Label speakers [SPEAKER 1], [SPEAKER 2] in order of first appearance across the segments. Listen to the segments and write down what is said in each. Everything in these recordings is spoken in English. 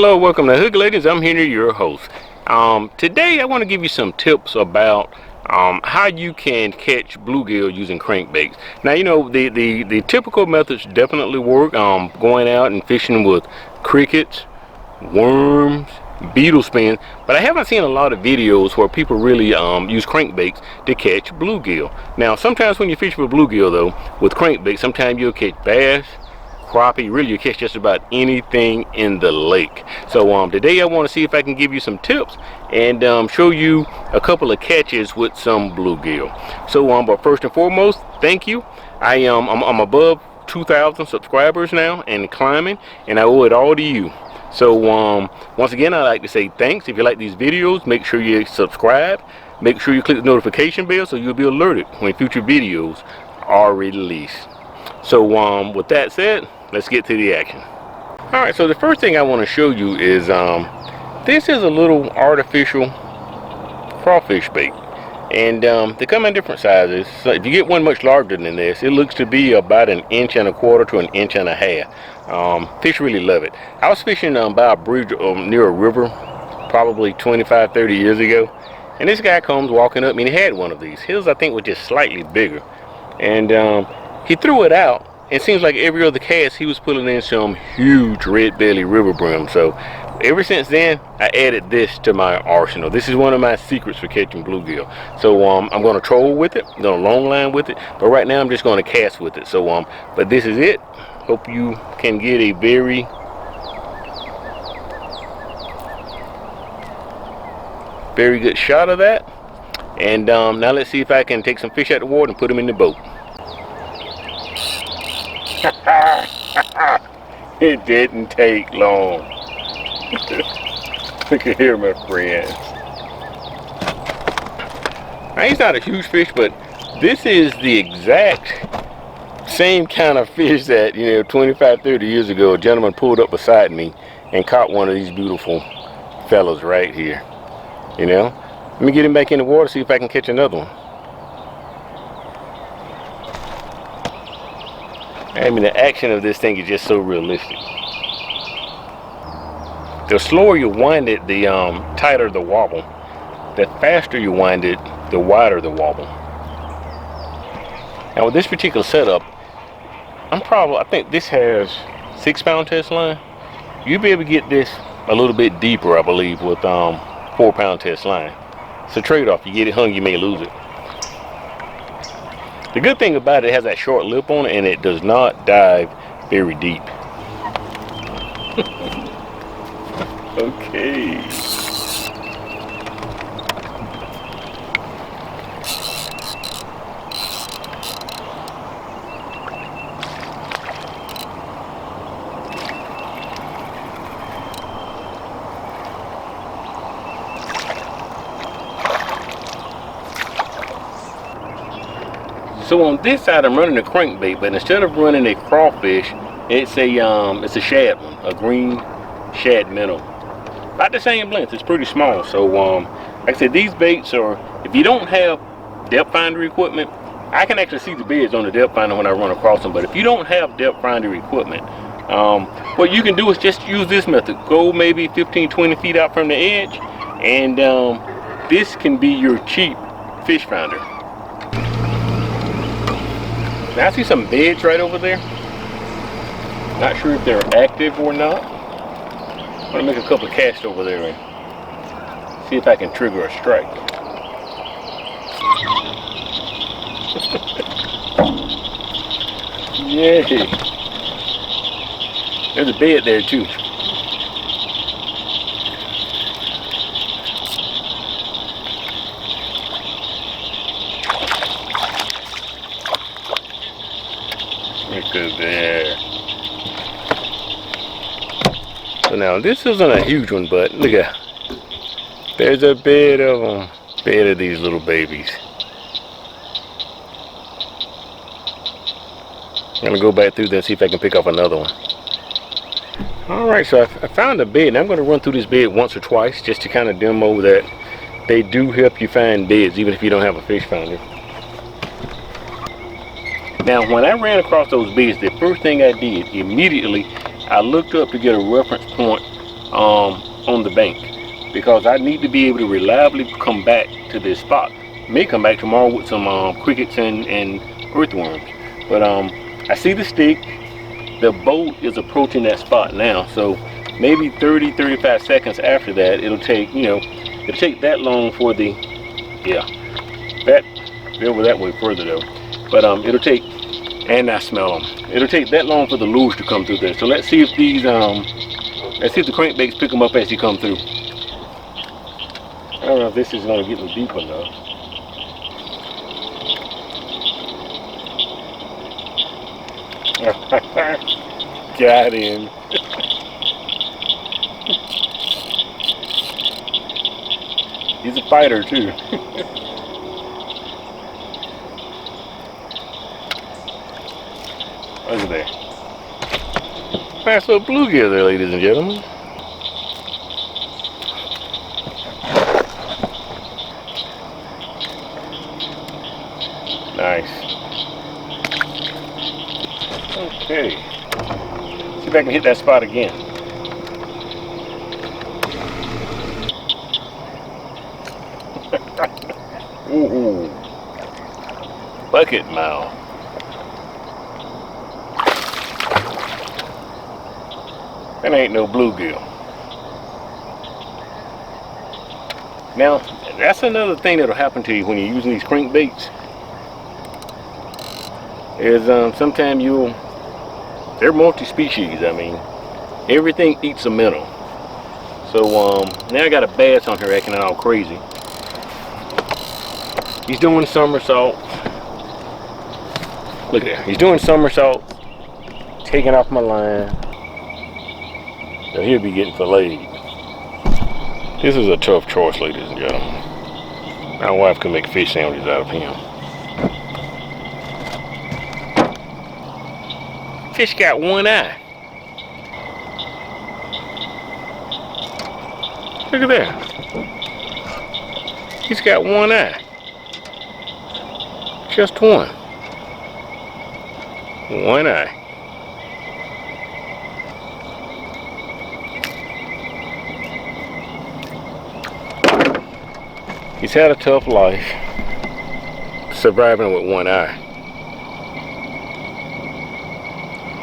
[SPEAKER 1] Hello, welcome to Hook Ladies. I'm Henry, your host. Today I want to give you some tips about how you can catch bluegill using crankbaits. Now, you know, the typical methods definitely work. Going out and fishing with crickets, worms, beetle spins, but I haven't seen a lot of videos where people really use crankbaits to catch bluegill. Now, sometimes when you fish for bluegill, though, with crankbaits, sometimes you'll catch bass, crappie, really you catch just about anything in the lake. So today I want to see if I can give you some tips and show you a couple of catches with some bluegill. So but first and foremost, thank you. I'm above 2,000 subscribers now and climbing, and I owe it all to you. So once again, I'd like to say thanks. If you like these videos, make sure you subscribe, make sure you click the notification bell so you'll be alerted when future videos are released. So with that said, let's get to the action. Alright, so the first thing I want to show you is this is a little artificial crawfish bait, and they come in different sizes. So if you get one much larger than this, it looks to be about 1.25 inches to 1.5 inches. Fish really love it. I was fishing by a bridge near a river probably 25-30 years ago, and this guy comes walking up and he had one of these. His, I think, was just slightly bigger, and he threw it out. It seems like every other cast he was pulling in some huge red belly river bream. So ever since then, I added this to my arsenal. This is one of my secrets for catching bluegill. So I'm going to troll with it, I'm going to long line with it, but right now I'm just going to cast with it. So but this is it. Hope you can get a very good shot of that. And now let's see if I can take some fish out of the water and put them in the boat. It didn't take long. Look at here, my friends. Now, he's not a huge fish, but this is the exact same kind of fish that, 25-30 years ago, a gentleman pulled up beside me and caught one of these beautiful fellows right here. Let me get him back in the water, see if I can catch another one. I mean, the action of this thing is just so realistic. The slower you wind it, the tighter the wobble. The faster you wind it, the wider the wobble. Now with this particular setup, I think this has 6-pound test line. You'll be able to get this a little bit deeper, I believe, with 4-pound test line. It's a trade-off. You get it hung, you may lose it. The good thing about it has that short lip on it, and it does not dive very deep. Okay. So on this side I'm running a crankbait, but instead of running a crawfish, it's a shad one, a green shad minnow. About the same length, it's pretty small. So like I said, these baits are, if you don't have depth finder equipment, I can actually see the beds on the depth finder when I run across them, but if you don't have depth finder equipment, what you can do is just use this method. Go maybe 15-20 feet out from the edge, and this can be your cheap fish finder. Now I see some beds right over there. Not sure if they're active or not. I'm gonna make a couple of casts over there and see if I can trigger a strike. Yay! There's a bed there too. Look at there. So now this isn't a huge one, but look at, there's a bed of them, bed of these little babies. I'm gonna go back through there and see if I can pick up another one. All right, so I found a bed, and I'm gonna run through this bed once or twice just to kind of demo that they do help you find beds even if you don't have a fish finder. Now, when I ran across those beds, the first thing I did immediately, I looked up to get a reference point on the bank, because I need to be able to reliably come back to this spot. May come back tomorrow with some crickets and earthworms. But I see the stick. The boat is approaching that spot now, so maybe 30-35 seconds after that, it'll take, you know, it'll take that long for the, yeah, that, over that way further though, but it'll take, and I smell them, it'll take that long for the lures to come through there. So let's see if these let's see if the crankbaits pick them up as they come through. I don't know if this is going to get them deep enough. Got him. He's a fighter too. Look at that. Nice little bluegill there, ladies and gentlemen. Nice. Okay. See if I can hit that spot again. Ooh. Bucket mouth. That ain't no bluegill. Now, that's another thing that'll happen to you when you're using these crankbaits. Is sometimes they're multi-species. I mean, everything eats a minnow. So now I got a bass on here acting all crazy. He's doing somersaults. Look at that. He's doing somersaults, taking off my line. So he'll be getting filleted. This is a tough choice, ladies and gentlemen. My wife can make fish sandwiches out of him. Fish got one eye. Look at that. He's got one eye. Just one. One eye. He's had a tough life, surviving with one eye.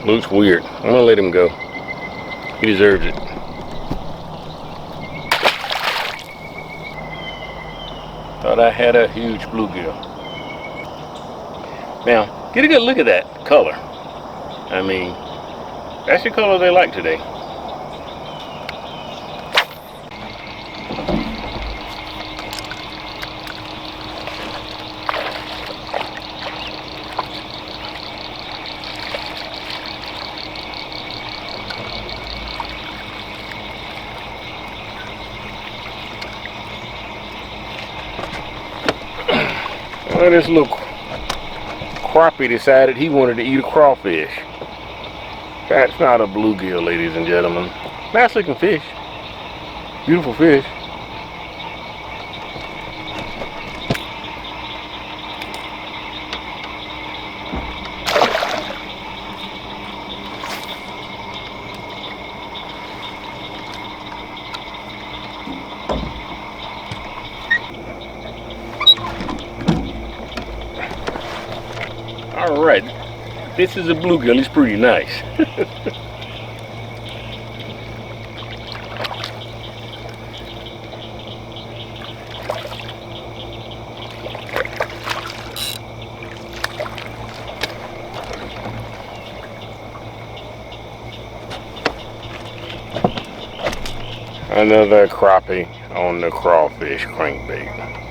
[SPEAKER 1] Looks weird. I'm gonna let him go. He deserves it. Thought I had a huge bluegill. Now, get a good look at that color. I mean, that's the color they like today. Well, this little crappie decided he wanted to eat a crawfish. That's not a bluegill, ladies and gentlemen. Nice looking fish. Beautiful fish. Alright, this is a bluegill. He's pretty nice. Another crappie on the crawfish crankbait.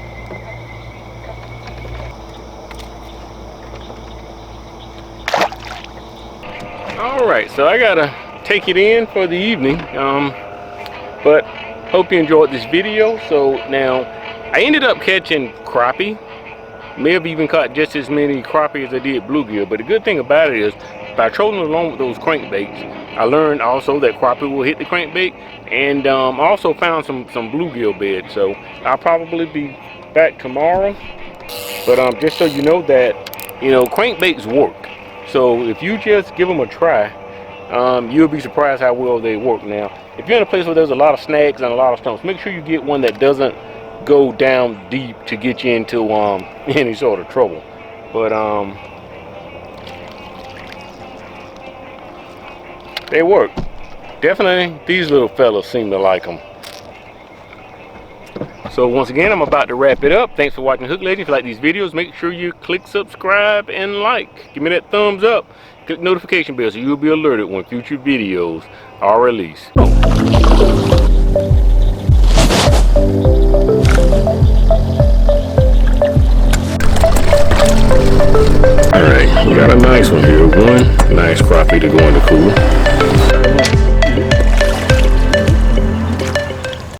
[SPEAKER 1] Alright, so I gotta take it in for the evening, but hope you enjoyed this video. So now I ended up catching crappie. May have even caught just as many crappie as I did bluegill, but the good thing about it is by trolling along with those crankbaits, I learned also that crappie will hit the crankbait, and also found some bluegill beds. So I'll probably be back tomorrow, but just so you know that, you know, crankbaits work. So if you just give them a try, you'll be surprised how well they work. Now, if you're in a place where there's a lot of snags and a lot of stumps, make sure you get one that doesn't go down deep to get you into any sort of trouble. But they work. Definitely, these little fellas seem to like them. So once again, I'm about to wrap it up. Thanks for watching Hook Lady. If you like these videos, make sure you click subscribe and like. Give me that thumbs up. Click notification bell so you'll be alerted when future videos are released. Alright, we got a nice one here. One nice crappie to go in the cooler.